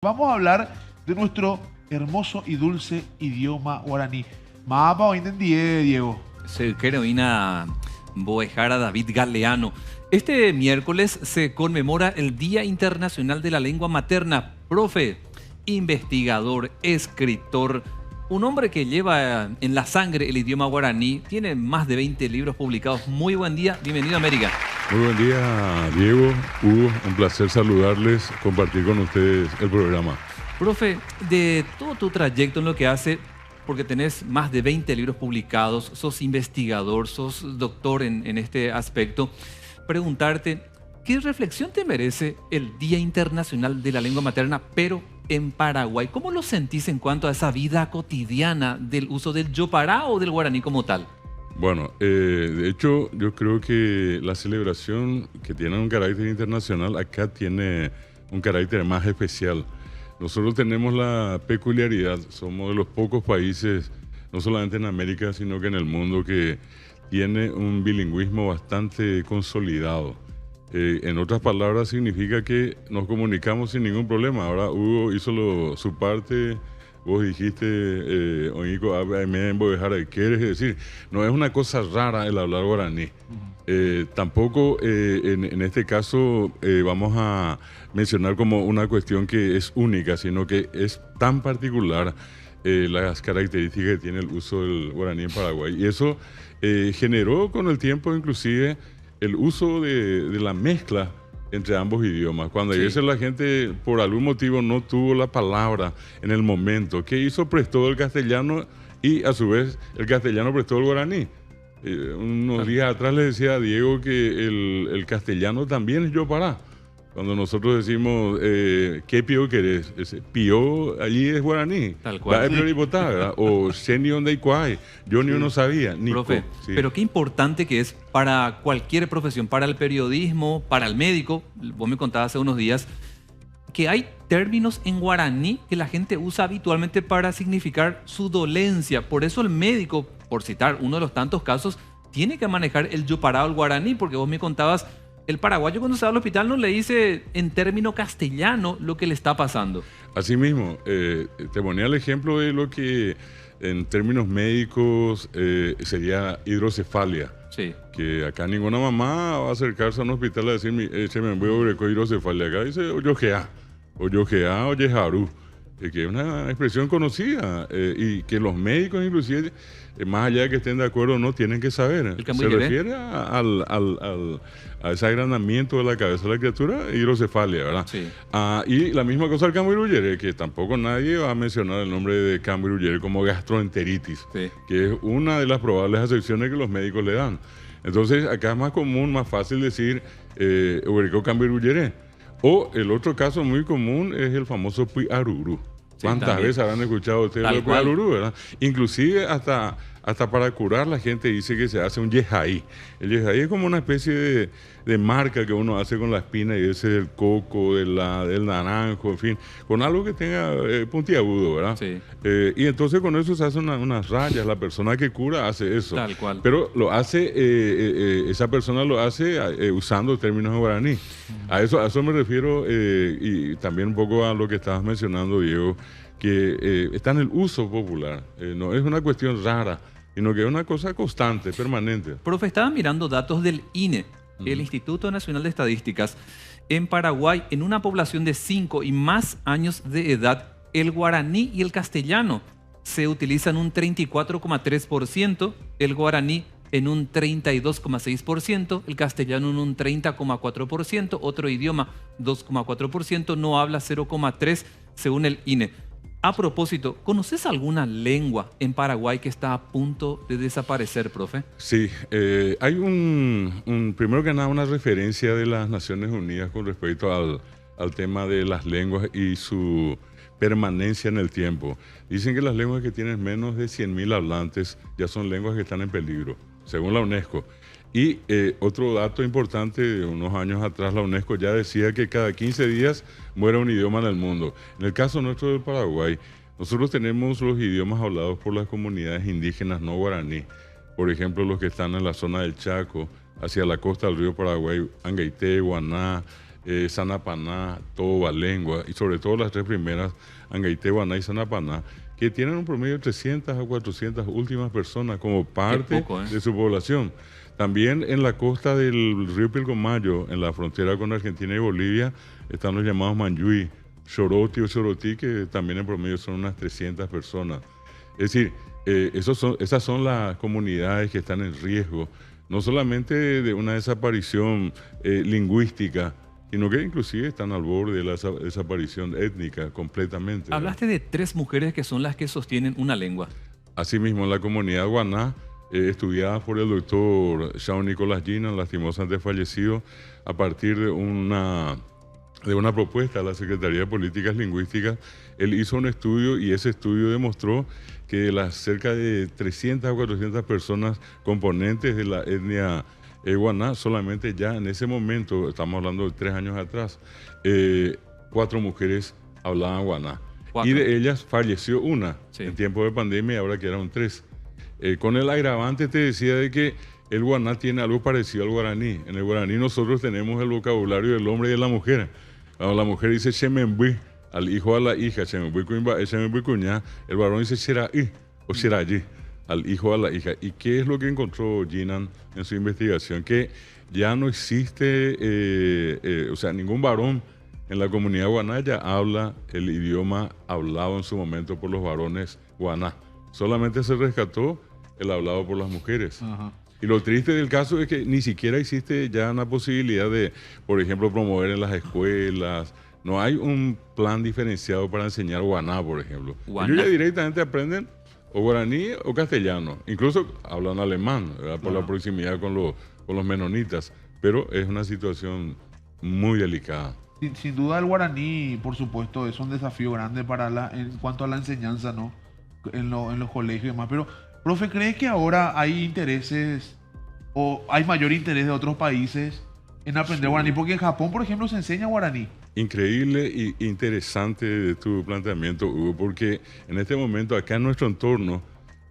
Vamos a hablar de nuestro hermoso y dulce idioma guaraní. Mapa hoy en día, Diego. Se Keroina Boejara David Galeano. Este miércoles se conmemora el Día Internacional de la Lengua Materna. Profe, investigador, escritor, un hombre que lleva en la sangre el idioma guaraní, tiene más de 20 libros publicados. Muy buen día, bienvenido a América. Muy buen día, Diego, Hugo, un placer saludarles, compartir con ustedes el programa. Profe, de todo tu trayecto en lo que hace, porque tenés más de 20 libros publicados, sos investigador, sos doctor en este aspecto, preguntarte, ¿qué reflexión te merece el Día Internacional de la Lengua Materna, pero en Paraguay? ¿Cómo lo sentís en cuanto a esa vida cotidiana del uso del yopará o del guaraní como tal? Bueno, de hecho, yo creo que la celebración que tiene un carácter internacional acá tiene un carácter más especial. Nosotros tenemos la peculiaridad, somos de los pocos países, no solamente en América, sino que en el mundo, que tiene un bilingüismo bastante consolidado. En otras palabras, significa que nos comunicamos sin ningún problema. Ahora Hugo hizo su parte. Vos dijiste, Oñico, ¿quieres decir? No es una cosa rara el hablar guaraní. Tampoco en este caso vamos a mencionar como una cuestión que es única, sino que es tan particular las características que tiene el uso del guaraní en Paraguay. Y eso generó con el tiempo inclusive el uso de la mezcla entre ambos idiomas. Cuando a veces la gente por algún motivo no tuvo la palabra en el momento, ¿qué hizo? Prestó el castellano y a su vez el castellano prestó el guaraní. Unos días atrás le decía a Diego que el castellano también es yopará. Cuando nosotros decimos, ¿qué pío querés? Ese pío allí es guaraní. Tal cual. O Shenion de Iquay. Yo ni uno sabía. Profe, pero qué importante que es para cualquier profesión, para el periodismo, para el médico. Vos me contabas hace unos días que hay términos en guaraní que la gente usa habitualmente para significar su dolencia. Por eso el médico, por citar uno de los tantos casos, tiene que manejar el yopará o el guaraní, porque vos me contabas, el paraguayo cuando se va al hospital no le dice en término castellano lo que le está pasando. Así mismo, te ponía el ejemplo de lo que en términos médicos sería hidrocefalia. Sí. Que acá ninguna mamá va a acercarse a un hospital a decir, me voy a hidrocefalia. Acá dice oyojea, o yejarú, que es una expresión conocida y que los médicos inclusive, más allá de que estén de acuerdo o no, tienen que saber. Se refiere a ese agrandamiento de la cabeza de la criatura, hidrocefalia, ¿verdad? Sí. Y la misma cosa al cambiruyere, que tampoco nadie va a mencionar el nombre de cambiruyere como gastroenteritis, sí, que es una de las probables acepciones que los médicos le dan. Entonces, acá es más común, más fácil decir cambiruyere. O el otro caso muy común es el famoso puiarurú. ¿Cuántas veces habrán escuchado ustedes el puiarurú, verdad? Inclusive hasta para curar la gente dice que se hace un yejaí. El yejaí es como una especie de marca que uno hace con la espina y ese del coco, del naranjo, en fin, con algo que tenga puntiagudo, ¿verdad? Sí. Y entonces con eso se hacen unas rayas. La persona que cura hace eso. Tal cual. Pero lo hace, esa persona lo hace usando términos en guaraní. A eso me refiero y también un poco a lo que estabas mencionando, Diego, que está en el uso popular. No es una cuestión rara, sino que es una cosa constante, permanente. Profe, estaba mirando datos del INE, el Instituto Nacional de Estadísticas. En Paraguay, en una población de 5 y más años de edad, el guaraní y el castellano se utilizan un 34,3%, el guaraní en un 32,6%, el castellano en un 30,4%, otro idioma 2,4%, no habla 0,3% según el INE. A propósito, ¿conoces alguna lengua en Paraguay que está a punto de desaparecer, profe? Sí, hay primero que nada una referencia de las Naciones Unidas con respecto al tema de las lenguas y su permanencia en el tiempo. Dicen que las lenguas que tienen menos de 100.000 hablantes ya son lenguas que están en peligro, según la UNESCO. Y otro dato importante, de unos años atrás la UNESCO ya decía que cada 15 días muere un idioma en el mundo. En el caso nuestro del Paraguay, nosotros tenemos los idiomas hablados por las comunidades indígenas no guaraní. Por ejemplo, los que están en la zona del Chaco, hacia la costa del río Paraguay, Angaité, Guaná, Sanapaná, Toba, Lengua, y sobre todo las tres primeras, Angaité, Guaná y Sanapaná, que tienen un promedio de 300 a 400 últimas personas como parte de su población. También en la costa del río Pilcomayo, en la frontera con Argentina y Bolivia, están los llamados Manjui, Choroti o Chorotí, que también en promedio son unas 300 personas. Es decir, esas son las comunidades que están en riesgo, no solamente de una desaparición lingüística, sino que inclusive están al borde de la desaparición étnica completamente. Hablaste de 3 mujeres que son las que sostienen una lengua. Asimismo, en la comunidad guaná, estudiada por el doctor Xiao Nicolás Ginan, lastimosamente fallecido, a partir de una propuesta de la Secretaría de Políticas Lingüísticas, él hizo un estudio y ese estudio demostró que de las cerca de 300 o 400 personas componentes de la etnia guaná, solamente ya en ese momento, estamos hablando de 3 años atrás, 4 mujeres hablaban guaná. 4. Y de ellas falleció una en tiempo de pandemia y ahora quedaron 3. Con el agravante te decía de que el guaná tiene algo parecido al guaraní. En el guaraní nosotros tenemos el vocabulario del hombre y de la mujer. Cuando la mujer dice Shemembui, al hijo o a la hija, Shemembui cuñá, el varón dice Sheraí o Sherayi, al hijo o a la hija. ¿Y qué es lo que encontró Ginan en su investigación? Que ya no existe, ningún varón en la comunidad guaná ya habla el idioma hablado en su momento por los varones guaná. Solamente se rescató el hablado por las mujeres. Ajá. Y lo triste del caso es que ni siquiera existe ya una posibilidad de, por ejemplo, promover en las escuelas. No hay un plan diferenciado para enseñar guaná, por ejemplo. Ellos ya directamente aprenden o guaraní o castellano. Incluso hablan alemán, ¿verdad? Por la proximidad con los menonitas. Pero es una situación muy delicada. Sin duda el guaraní, por supuesto, es un desafío grande en cuanto a la enseñanza, ¿no? En los colegios y demás. Pero, profe, ¿cree que ahora hay intereses o hay mayor interés de otros países en aprender guaraní? Porque en Japón, por ejemplo, se enseña guaraní. Increíble e interesante de tu planteamiento, Hugo, porque en este momento acá en nuestro entorno,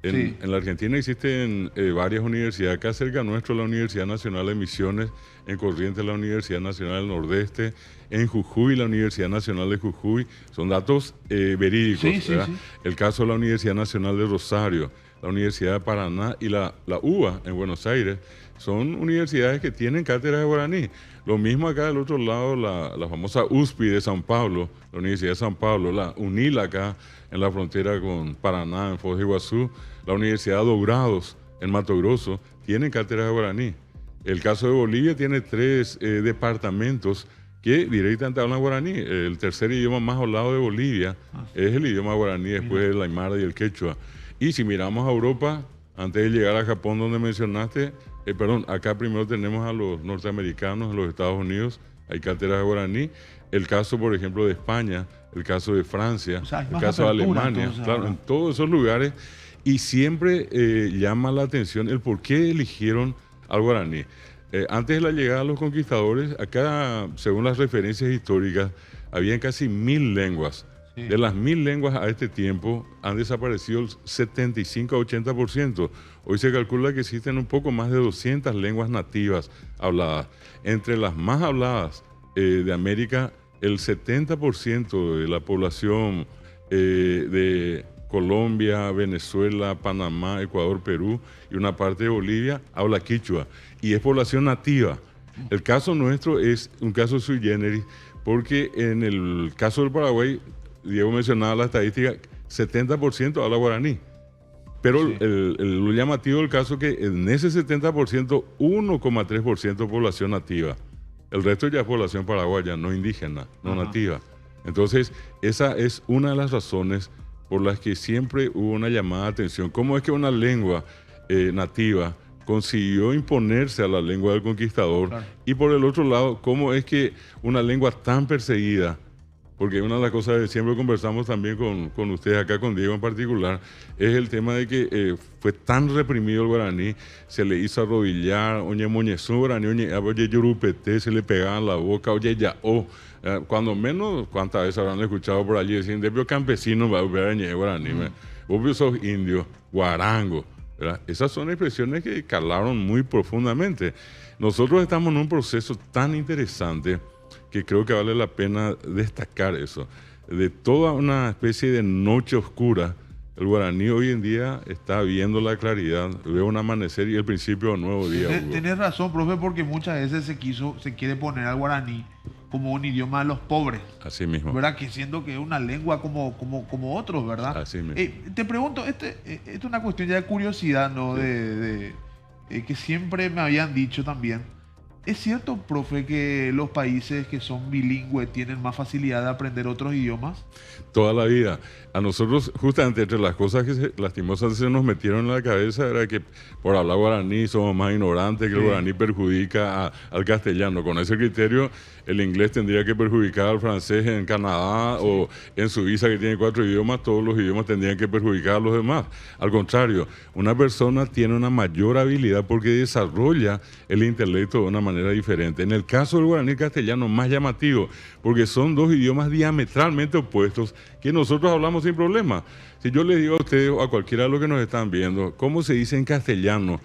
en la Argentina existen varias universidades. Acá cerca nuestro la Universidad Nacional de Misiones, en Corrientes la Universidad Nacional del Nordeste, en Jujuy la Universidad Nacional de Jujuy. Son datos verídicos, ¿verdad? El caso de la Universidad Nacional de Rosario, la Universidad de Paraná y la UBA en Buenos Aires, son universidades que tienen cátedras de guaraní. Lo mismo acá del otro lado, la famosa USPI de San Pablo, la Universidad de San Pablo, la UNIL acá en la frontera con Paraná, en Foz de Iguazú, la Universidad de Dobrados en Mato Grosso, tienen cátedras de guaraní. El caso de Bolivia tiene 3 departamentos que directamente hablan guaraní. El tercer idioma más hablado de Bolivia es el idioma guaraní, después del aymara y el quechua. Y si miramos a Europa, antes de llegar a Japón, donde mencionaste, acá primero tenemos a los norteamericanos, en los Estados Unidos, hay cátedras de guaraní. El caso, por ejemplo, de España, el caso de Francia, el caso de Alemania, entonces, claro, en todos esos lugares. Y siempre llama la atención el por qué eligieron al guaraní. Antes de la llegada de los conquistadores, acá, según las referencias históricas, habían casi 1000 lenguas. Sí. De las 1000 lenguas a este tiempo han desaparecido el 75 a 80%. Hoy se calcula que existen un poco más de 200 lenguas nativas habladas. Entre las más habladas de América, el 70% de la población de Colombia, Venezuela, Panamá, Ecuador, Perú y una parte de Bolivia habla quichua y es población nativa. El caso nuestro es un caso sui generis porque en el caso del Paraguay, Diego mencionaba la estadística, 70% habla guaraní. Pero lo llamativo del caso es que en ese 70%, 1,3% población nativa. El resto ya es población paraguaya, no indígena, no nativa. Entonces, esa es una de las razones por las que siempre hubo una llamada de atención. ¿Cómo es que una lengua nativa consiguió imponerse a la lengua del conquistador? Claro. Y por el otro lado, ¿cómo es que una lengua tan perseguida, porque una de las cosas que siempre conversamos también con ustedes acá, con Diego en particular, es el tema de que fue tan reprimido el guaraní, se le hizo arrodillar, oye moñezú guaraní, oye yurupete, se le pegaba en la boca, oye yaó. Cuando menos, ¿cuántas veces habrán escuchado por allí decir, de campesino va a ver guaraní? Vos sos indio, guarango, ¿verdad? Esas son expresiones que calaron muy profundamente. Nosotros estamos en un proceso tan interesante que creo que vale la pena destacar eso. De toda una especie de noche oscura, el guaraní hoy en día está viendo la claridad, ve un amanecer y el principio de un nuevo día. Tienes razón, profe, porque muchas veces se quiere poner al guaraní como un idioma de los pobres. Así mismo. ¿Verdad? Que siendo que es una lengua como otros, ¿verdad? Así mismo. Te pregunto, esto es una cuestión ya de curiosidad, ¿no? Sí. Que siempre me habían dicho también. ¿Es cierto, profe, que los países que son bilingües tienen más facilidad de aprender otros idiomas? Toda la vida. A nosotros, justamente entre las cosas que lastimosamente se nos metieron en la cabeza era que por hablar guaraní somos más ignorantes, que el guaraní perjudica al castellano. Con ese criterio, el inglés tendría que perjudicar al francés en Canadá o en Suiza, que tiene 4 idiomas, todos los idiomas tendrían que perjudicar a los demás. Al contrario, una persona tiene una mayor habilidad porque desarrolla el intelecto de una manera diferente. En el caso del guaraní castellano, más llamativo, porque son 2 idiomas diametralmente opuestos que nosotros hablamos sin problema. Si yo les digo a ustedes o a cualquiera de los que nos están viendo, ¿cómo se dice en castellano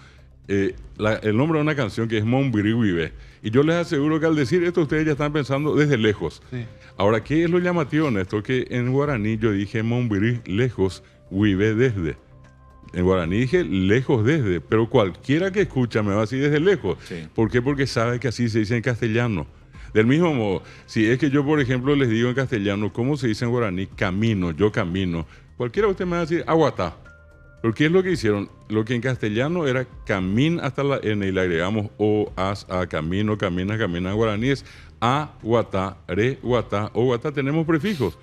el nombre de una canción que es Montbiri Vive? Y yo les aseguro que al decir esto ustedes ya están pensando desde lejos. Sí. Ahora, ¿qué es lo llamativo en esto? Que en guaraní yo dije Montbiri lejos, Vive desde. En guaraní dije lejos desde, pero cualquiera que escucha me va a decir desde lejos. Sí. ¿Por qué? Porque sabe que así se dice en castellano. Del mismo modo, si es que yo, por ejemplo, les digo en castellano, ¿cómo se dice en guaraní? Camino, yo camino. Cualquiera de ustedes me va a decir aguatá. ¿Pero qué es lo que hicieron? Lo que en castellano era camín hasta la N y le agregamos o, as, a, camino, camina, camina. En guaraní es a, guatá, re, guatá, o guatá. Tenemos prefijos.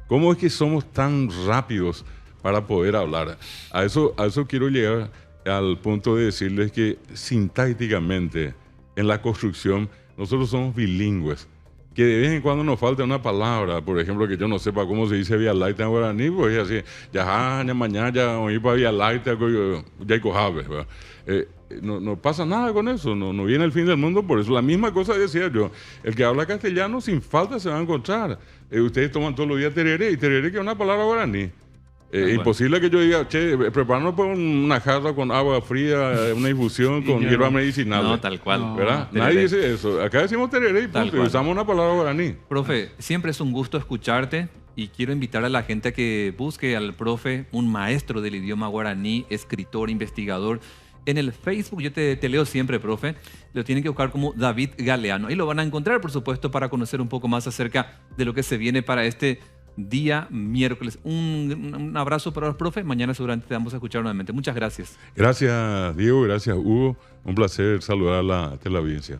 ¿Cómo es que somos tan rápidos para poder hablar? A eso quiero llegar al punto de decirles que sintácticamente en la construcción nosotros somos bilingües, que de vez en cuando nos falta una palabra, por ejemplo, que yo no sepa cómo se dice vía laita en guaraní, pues así, ya mañana ya oí para vía laita, ya hay cojabe, no pasa nada con eso, no viene el fin del mundo por eso. La misma cosa decía yo, el que habla castellano sin falta se va a encontrar. Ustedes toman todos los días tereré, y tereré que es una palabra guaraní. Imposible que yo diga, che, prepáranos por una jarra con agua fría, una infusión con hierba medicinal. No, tal cual. ¿Verdad? Nadie dice eso. Acá decimos tereré y punto, usamos una palabra guaraní. Profe, siempre es un gusto escucharte y quiero invitar a la gente a que busque al profe, un maestro del idioma guaraní, escritor, investigador. En el Facebook, yo te leo siempre, profe, lo tienen que buscar como David Galeano. Ahí lo van a encontrar, por supuesto, para conocer un poco más acerca de lo que se viene para este día miércoles. Un abrazo para los profes. Mañana seguramente te vamos a escuchar nuevamente. Muchas gracias. Gracias, Diego. Gracias, Hugo. Un placer saludar a la teleaudiencia.